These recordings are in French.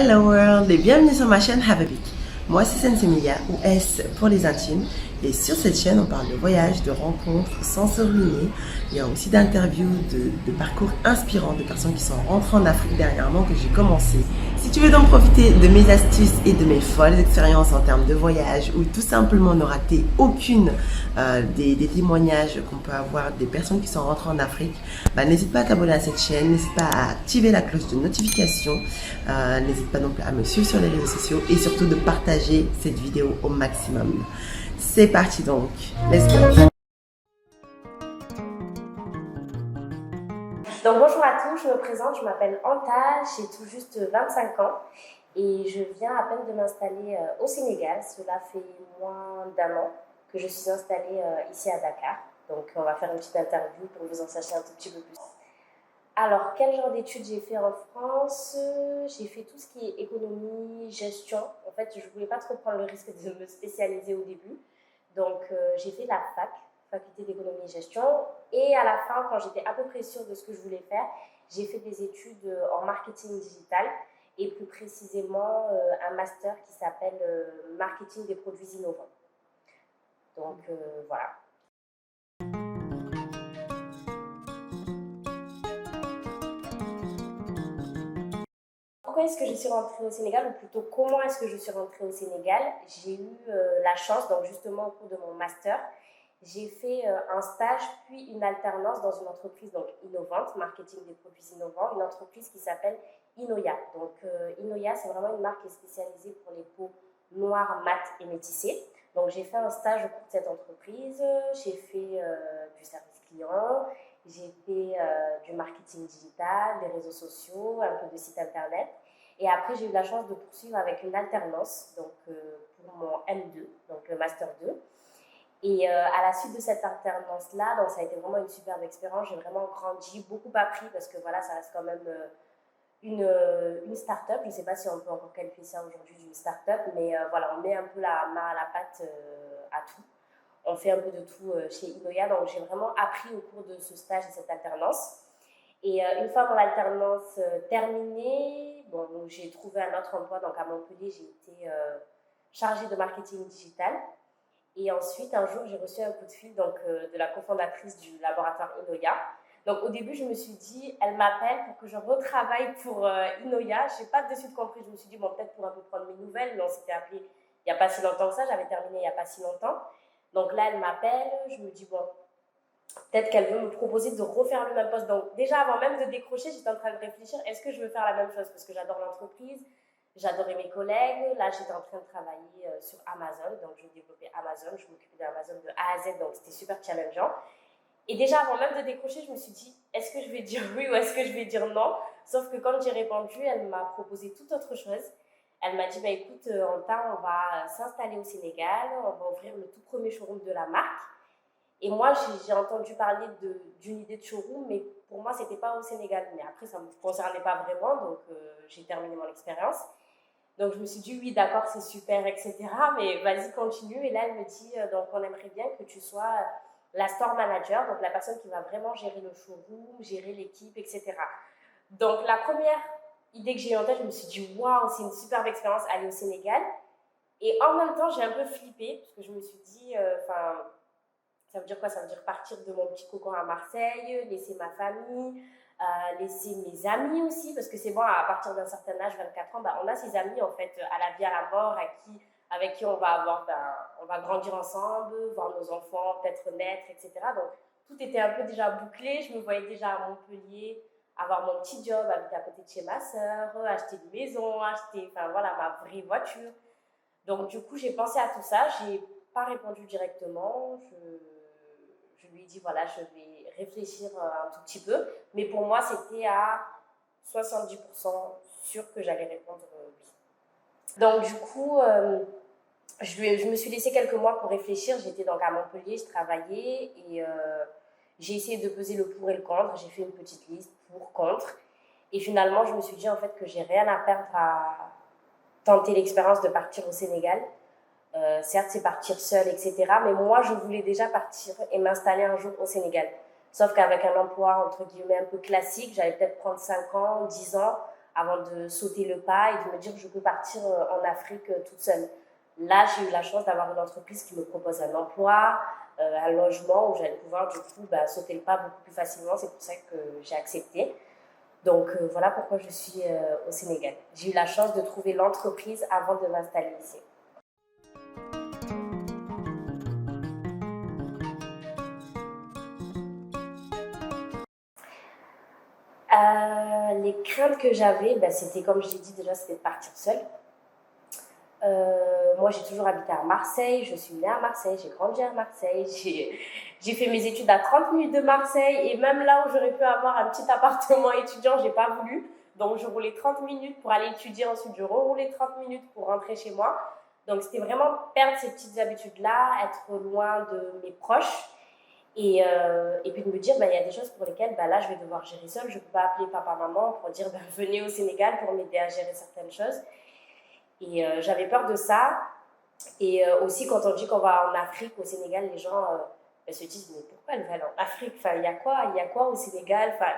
Hello world et bienvenue sur ma chaîne Have a Peek. Moi c'est Sensemilia ou S pour les intimes et sur cette chaîne on parle de voyages, de rencontres sans se ruiner. Il y a aussi d'interviews, de parcours inspirants de personnes qui sont rentrées en Afrique dernièrement que j'ai commencé. Si tu veux donc profiter de mes astuces et de mes folles expériences en termes de voyage ou tout simplement ne rater aucune des témoignages qu'on peut avoir des personnes qui sont rentrées en Afrique, n'hésite pas à t'abonner à cette chaîne, n'hésite pas à activer la cloche de notification, n'hésite pas non plus à me suivre sur les réseaux sociaux et surtout de partager cette vidéo au maximum. C'est parti donc, let's go! Donc bonjour à tous, je me présente, je m'appelle Anta, j'ai tout juste 25 ans et je viens à peine de m'installer au Sénégal. Cela fait moins d'un an que je suis installée ici à Dakar. Donc on va faire une petite interview pour que vous en sachiez un tout petit peu plus. Alors, quel genre d'études j'ai fait en France? J'ai fait tout ce qui est économie, gestion. En fait, je ne voulais pas trop prendre le risque de me spécialiser au début. Donc, j'ai fait la faculté d'économie et gestion. Et à la fin, quand j'étais à peu près sûre de ce que je voulais faire, j'ai fait des études en marketing digital et plus précisément un master qui s'appelle marketing des produits innovants. Donc, voilà. Pourquoi est-ce que je suis rentrée au Sénégal, ou plutôt comment est-ce que je suis rentrée au Sénégal? J'ai eu la chance, donc justement au cours de mon master, j'ai fait un stage puis une alternance dans une entreprise donc innovante, marketing des produits innovants, une entreprise qui s'appelle Inoya. Donc Inoya, c'est vraiment une marque qui est spécialisée pour les peaux noires, mates et métissées. Donc j'ai fait un stage au cours de cette entreprise, j'ai fait du service client, j'ai fait du marketing digital, des réseaux sociaux, un peu de site internet. Et après, j'ai eu la chance de poursuivre avec une alternance donc, pour mon M2, donc le Master 2. Et à la suite de cette alternance-là, donc ça a été vraiment une superbe expérience. J'ai vraiment grandi, beaucoup appris parce que voilà, ça reste quand même une start-up. Je ne sais pas si on peut encore qualifier ça aujourd'hui d'une start-up, mais voilà, on met un peu la main à la pâte à tout. On fait un peu de tout chez Inoya, donc j'ai vraiment appris au cours de ce stage et cette alternance. Et une fois mon alternance terminée, bon, j'ai trouvé un autre emploi. Donc à Montpellier, j'ai été chargée de marketing digital. Et ensuite, un jour, j'ai reçu un coup de fil donc, de la cofondatrice du laboratoire Inoya. Donc au début, je me suis dit, elle m'appelle pour que je retravaille pour Inoya. Je n'ai pas de suite compris. Je me suis dit, bon, peut-être pour un peu prendre mes nouvelles, mais on s'était appelé il n'y a pas si longtemps que ça. J'avais terminé il n'y a pas si longtemps. Donc là, elle m'appelle. Je me dis, bon, peut-être qu'elle veut me proposer de refaire le même poste. Donc déjà, avant même de décrocher, j'étais en train de réfléchir, est-ce que je veux faire la même chose? Parce que j'adore l'entreprise, j'adorais mes collègues. Là, j'étais en train de travailler sur Amazon. Donc, je développais Amazon, je m'occupais d'Amazon de A à Z. Donc, c'était super challengeant. Et déjà, avant même de décrocher, je me suis dit, est-ce que je vais dire oui ou est-ce que je vais dire non? Sauf que quand j'ai répondu, elle m'a proposé toute autre chose. Elle m'a dit, bah, écoute, Anta, on va s'installer au Sénégal, on va ouvrir le tout premier showroom de la marque. Et moi, j'ai entendu parler d'une idée de showroom, mais pour moi, ce n'était pas au Sénégal. Mais après, ça ne me concernait pas vraiment, donc j'ai terminé mon expérience. Donc, je me suis dit, oui, d'accord, c'est super, etc. Mais vas-y, continue. Et là, elle me dit, donc, on aimerait bien que tu sois la store manager, donc la personne qui va vraiment gérer le showroom, gérer l'équipe, etc. Donc, la première idée que j'ai eue en tête, je me suis dit, waouh, c'est une superbe expérience, aller au Sénégal. Et en même temps, j'ai un peu flippé, parce que je me suis dit, ça veut dire quoi? Ça veut dire partir de mon petit cocon à Marseille, laisser ma famille, laisser mes amis aussi, parce que c'est bon, à partir d'un certain âge, 24 ans, on a ses amis en fait, à la vie, à la mort, avec qui on va avoir, on va grandir ensemble, voir nos enfants peut-être naître, etc. Donc tout était un peu déjà bouclé. Je me voyais déjà à Montpellier, avoir mon petit job, habiter à côté de chez ma soeur, acheter une maison, acheter, enfin voilà, ma vraie voiture. Donc du coup, j'ai pensé à tout ça. J'ai pas répondu directement. Je lui ai dit, voilà, je vais réfléchir un tout petit peu. Mais pour moi, c'était à 70% sûr que j'allais répondre oui. Donc, du coup, je me suis laissé quelques mois pour réfléchir. J'étais donc à Montpellier, je travaillais et j'ai essayé de peser le pour et le contre. J'ai fait une petite liste pour, contre. Et finalement, je me suis dit en fait que j'ai rien à perdre à tenter l'expérience de partir au Sénégal. Certes, c'est partir seule, etc. Mais moi, je voulais déjà partir et m'installer un jour au Sénégal. Sauf qu'avec un emploi, entre guillemets, un peu classique, j'allais peut-être prendre 5 ans, 10 ans avant de sauter le pas et de me dire que je peux partir en Afrique toute seule. Là, j'ai eu la chance d'avoir une entreprise qui me propose un emploi, un logement où j'allais pouvoir du coup sauter le pas beaucoup plus facilement. C'est pour ça que j'ai accepté. Donc voilà pourquoi je suis au Sénégal. J'ai eu la chance de trouver l'entreprise avant de m'installer ici. Les craintes que j'avais, c'était comme je l'ai dit déjà, c'était de partir seule. Moi, j'ai toujours habité à Marseille, je suis née à Marseille, j'ai grandi à Marseille, j'ai fait mes études à 30 minutes de Marseille et même là où j'aurais pu avoir un petit appartement étudiant, j'ai pas voulu. Donc, je roulais 30 minutes pour aller étudier, ensuite je reroulais 30 minutes pour rentrer chez moi. Donc, c'était vraiment perdre ces petites habitudes-là, être loin de mes proches et puis de me dire, il y a des choses pour lesquelles là, je vais devoir gérer seule. Je ne peux pas appeler papa, maman pour dire, venez au Sénégal pour m'aider à gérer certaines choses. Et j'avais peur de ça. Et aussi, quand on dit qu'on va en Afrique, au Sénégal, les gens se disent, mais pourquoi elle va aller en Afrique? Enfin, il y a quoi au Sénégal? Enfin,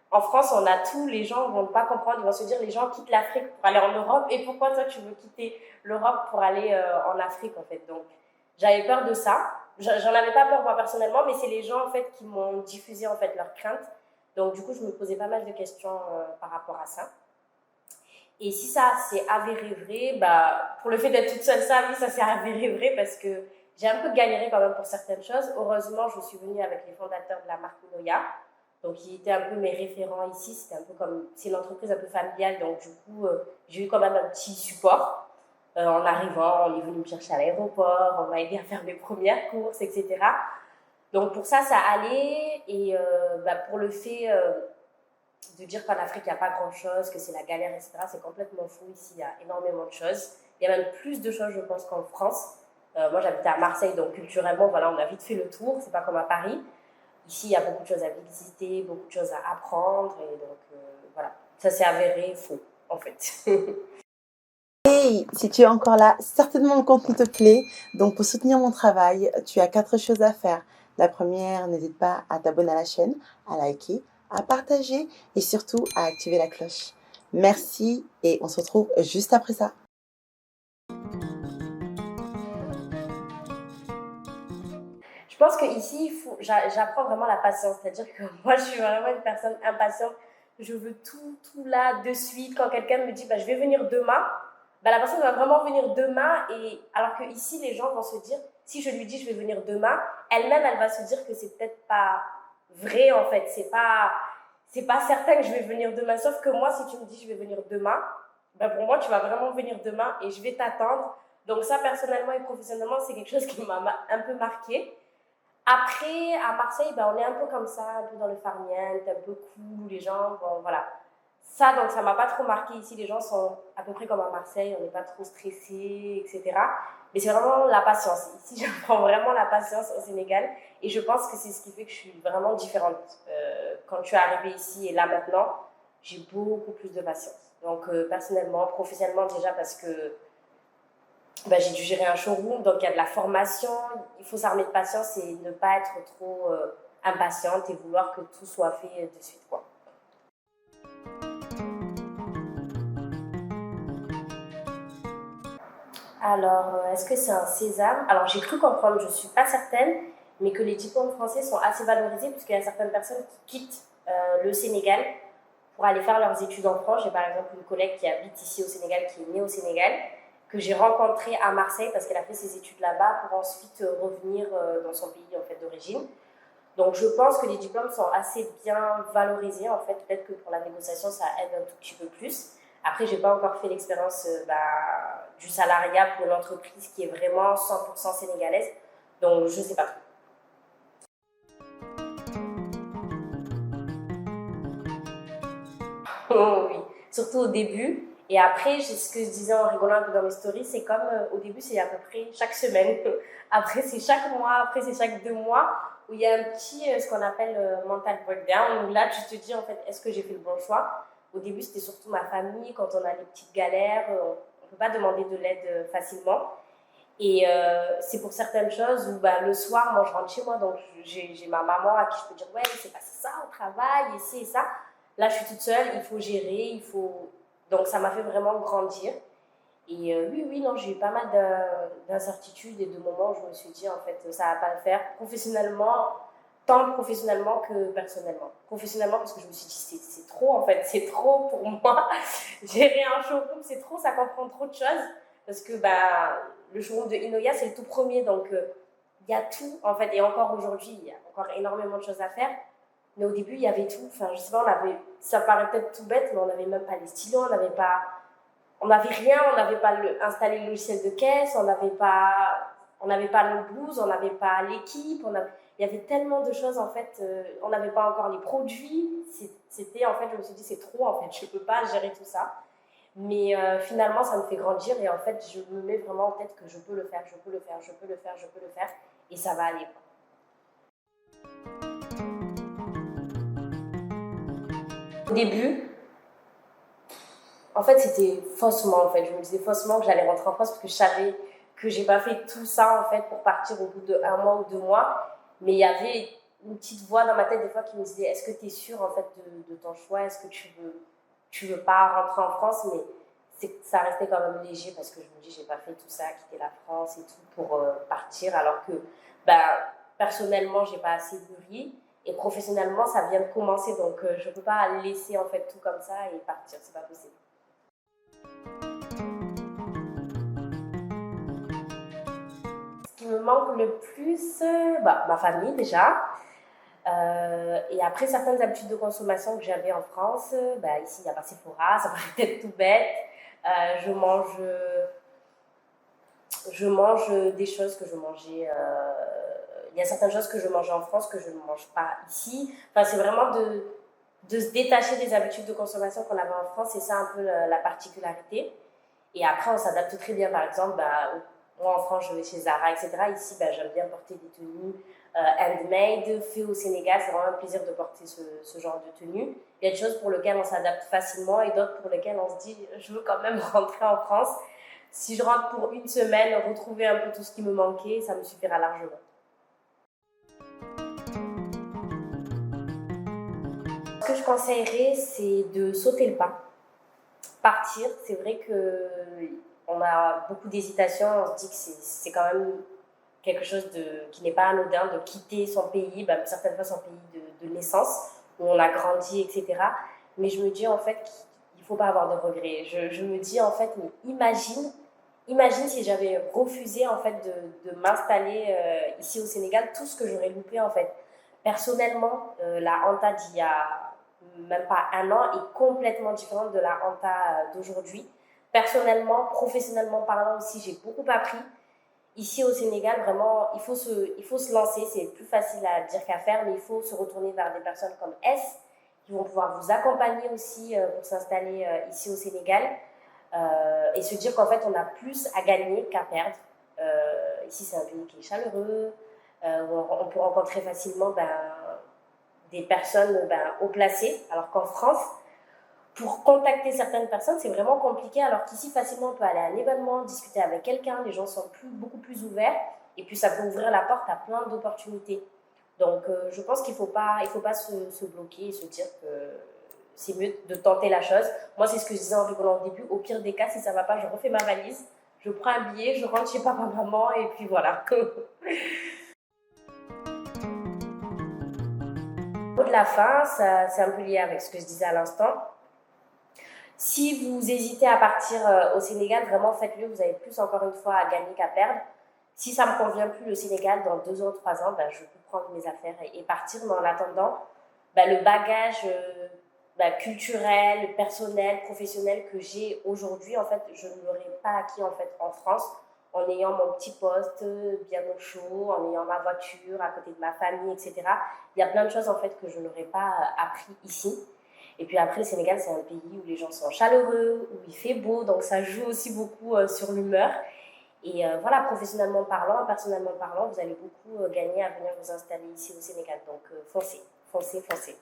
en France, on a tout. Les gens ne vont pas comprendre. Ils vont se dire, les gens quittent l'Afrique pour aller en Europe. Et pourquoi toi, tu veux quitter l'Europe pour aller en Afrique, en fait? Donc, j'avais peur de ça. J'en avais pas peur, moi, personnellement, mais c'est les gens, en fait, qui m'ont diffusé, en fait, leurs craintes. Donc, du coup, je me posais pas mal de questions par rapport à ça. Et si ça s'est avéré vrai, pour le fait d'être toute seule, ça, oui, ça s'est avéré vrai parce que j'ai un peu galéré quand même pour certaines choses. Heureusement, je suis venue avec les fondateurs de la marque Noya. Donc, ils étaient un peu mes référents ici. C'était un peu comme, c'est une entreprise un peu familiale. Donc, du coup, j'ai eu quand même un petit support. En arrivant, on est venu me chercher à l'aéroport, on m'a aidé à faire mes premières courses, etc. Donc, pour ça allait. Et pour le fait de dire qu'en Afrique, il n'y a pas grand-chose, que c'est la galère, etc., c'est complètement faux. Ici, il y a énormément de choses. Il y a même plus de choses, je pense, qu'en France. Moi, j'habitais à Marseille, donc culturellement, voilà, on a vite fait le tour. C'est pas comme à Paris. Ici, il y a beaucoup de choses à visiter, beaucoup de choses à apprendre. Et donc, voilà, ça s'est avéré faux, en fait. Hey, si tu es encore là, certainement le contenu te plaît. Donc, pour soutenir mon travail, tu as 4 choses à faire. La première, n'hésite pas à t'abonner à la chaîne, à liker, à partager et surtout à activer la cloche. Merci et on se retrouve juste après ça. Je pense qu'ici, j'apprends vraiment la patience. C'est-à-dire que moi, je suis vraiment une personne impatiente. Je veux tout là, de suite. Quand quelqu'un me dit, je vais venir demain, la personne va vraiment venir demain. Et alors que ici, les gens vont se dire, si je lui dis, je vais venir demain, elle-même, elle va se dire que c'est peut-être pas vrai, en fait. C'est pas certain que je vais venir demain. Sauf que moi, si tu me dis, je vais venir demain, pour moi, tu vas vraiment venir demain et je vais t'attendre. Donc ça, personnellement et professionnellement, c'est quelque chose qui m'a un peu marquée. Après, à Marseille, on est un peu comme ça, un peu dans le farniente, un peu cool, les gens, voilà. Ça, donc, ça m'a pas trop marqué ici. Les gens sont à peu près comme à Marseille, on n'est pas trop stressés, etc. Mais c'est vraiment la patience. Ici, j'apprends vraiment la patience au Sénégal. Et je pense que c'est ce qui fait que je suis vraiment différente. Quand je suis arrivée ici et là maintenant, j'ai beaucoup plus de patience. Donc, personnellement, professionnellement déjà, parce que j'ai dû gérer un showroom, donc il y a de la formation, il faut s'armer de patience et ne pas être trop impatiente et vouloir que tout soit fait de suite, quoi. Alors, est-ce que c'est un sésame? Alors, j'ai cru comprendre, je ne suis pas certaine, mais que les diplômes français sont assez valorisés puisqu'il y a certaines personnes qui quittent le Sénégal pour aller faire leurs études en France. J'ai par exemple une collègue qui habite ici au Sénégal, qui est née au Sénégal, que j'ai rencontrée à Marseille parce qu'elle a fait ses études là-bas pour ensuite revenir dans son pays en fait, d'origine. Donc je pense que les diplômes sont assez bien valorisés en fait. Peut-être que pour la négociation ça aide un tout petit peu plus. Après j'ai pas encore fait l'expérience du salariat pour une entreprise qui est vraiment 100% sénégalaise. Donc je sais pas trop. Oh, oui, surtout au début. Et après, ce que je disais en rigolant un peu dans mes stories, c'est comme au début, c'est à peu près chaque semaine. Après, c'est chaque mois. Après, c'est chaque 2 mois où il y a un petit, ce qu'on appelle mental breakdown. Où là, tu te dis, en fait, est-ce que j'ai fait le bon choix? Au début, c'était surtout ma famille. Quand on a des petites galères, on ne peut pas demander de l'aide facilement. Et c'est pour certaines choses où le soir, moi, je rentre chez moi. Donc, j'ai ma maman à qui je peux dire, ouais, c'est passé ça au travail, ici et ça. là je suis toute seule, il faut gérer, donc ça m'a fait vraiment grandir. Et oui, non, j'ai eu pas mal d'incertitudes et de moments où je me suis dit, en fait, ça va pas le faire professionnellement, tant professionnellement que personnellement. Professionnellement, parce que je me suis dit, c'est trop, en fait, c'est trop pour moi. Gérer un showroom, c'est trop, ça comprend trop de choses. Parce que bah, le showroom de Inoya, c'est le tout premier, donc il y a tout, en fait. Et encore aujourd'hui, il y a encore énormément de choses à faire. Mais au début, il y avait tout. Enfin, je sais pas, ça paraît peut-être tout bête, mais on n'avait même pas les stylos, on n'avait rien, on n'avait pas installé le logiciel de caisse, on n'avait pas le blues, on n'avait pas l'équipe, il y avait tellement de choses en fait, on n'avait pas encore les produits, c'était en fait, je me suis dit c'est trop en fait, je ne peux pas gérer tout ça. Mais finalement, ça me fait grandir et en fait, je me mets vraiment en tête que je peux le faire, je peux le faire, je peux le faire, je peux le faire et ça va aller. Au début, en fait, c'était faussement, en fait. Je me disais faussement que j'allais rentrer en France parce que je savais que j'ai pas fait tout ça, en fait, pour partir au bout d'1 mois ou 2 mois. Mais il y avait une petite voix dans ma tête, des fois, qui me disait, est-ce que tu es sûre, en fait, de ton choix? Est-ce que tu veux pas rentrer en France? Mais ça restait quand même léger parce que je me dis, j'ai pas fait tout ça, quitter la France et tout pour partir. Alors que, ben, personnellement, j'ai pas assez mûri. Et professionnellement, ça vient de commencer. Donc, je peux pas laisser, en fait, tout comme ça et partir. C'est pas possible. Ce qui me manque le plus, ma famille déjà. Et après, certaines habitudes de consommation que j'avais en France, ici, il n'y a pas Sephora, ça paraît peut-être tout bête. Je mange des choses que je mangeais. Il y a certaines choses que je mangeais en France que je ne mange pas ici. Enfin, c'est vraiment de se détacher des habitudes de consommation qu'on avait en France, c'est ça un peu la particularité. Et après, on s'adapte très bien. Par exemple, moi en France, je vais chez Zara, etc. Ici, j'aime bien porter des tenues handmade, faites au Sénégal. C'est vraiment un plaisir de porter ce genre de tenue. Il y a des choses pour lesquelles on s'adapte facilement et d'autres pour lesquelles on se dit, je veux quand même rentrer en France. Si je rentre pour une semaine, retrouver un peu tout ce qui me manquait, ça me suffira largement. Ce que je conseillerais, c'est de sauter le pas. Partir, c'est vrai qu'on a beaucoup d'hésitation, on se dit que c'est quand même quelque chose qui n'est pas anodin de quitter son pays, certaines fois son pays de naissance, où on a grandi, etc. Mais je me dis en fait qu'il ne faut pas avoir de regrets. Je me dis en fait, mais imagine si j'avais refusé en fait de m'installer ici au Sénégal, tout ce que j'aurais loupé en fait. Personnellement, la Anta d'il y a même pas 1 an est complètement différente de la Anta d'aujourd'hui. Personnellement, professionnellement parlant aussi, j'ai beaucoup appris. Ici au Sénégal, vraiment, il faut se lancer. C'est plus facile à dire qu'à faire, mais il faut se retourner vers des personnes comme S qui vont pouvoir vous accompagner aussi pour s'installer ici au Sénégal et se dire qu'en fait, on a plus à gagner qu'à perdre. Ici, c'est un pays qui est chaleureux, où on peut rencontrer facilement des personnes haut placées, alors qu'en France, pour contacter certaines personnes, c'est vraiment compliqué, alors qu'ici, facilement, on peut aller à un événement, discuter avec quelqu'un, les gens sont beaucoup plus ouverts, et puis ça peut ouvrir la porte à plein d'opportunités. Donc, je pense qu'il ne faut pas se bloquer et se dire que c'est mieux de tenter la chose. Moi, c'est ce que je disais en rigolant au début. Au pire des cas, si ça ne va pas, je refais ma valise, je prends un billet, je rentre chez papa, maman, et puis voilà. Au mot de la fin, c'est un peu lié avec ce que je disais à l'instant. Si vous hésitez à partir au Sénégal, vraiment faites-le, vous avez plus encore une fois à gagner qu'à perdre. Si ça ne me convient plus le Sénégal, dans 2 ans, 3 ans, je peux prendre mes affaires et partir. Mais en attendant, le bagage culturel, personnel, professionnel que j'ai aujourd'hui, en fait, je ne l'aurais pas acquis en fait en France, en ayant mon petit poste bien au chaud, en ayant ma voiture à côté de ma famille, etc. Il y a plein de choses en fait que je n'aurais pas appris ici. Et puis après, le Sénégal, c'est un pays où les gens sont chaleureux, où il fait beau, donc ça joue aussi beaucoup sur l'humeur. Et voilà, professionnellement parlant, personnellement parlant, vous allez beaucoup gagner à venir vous installer ici au Sénégal. Donc foncez, foncez, foncez.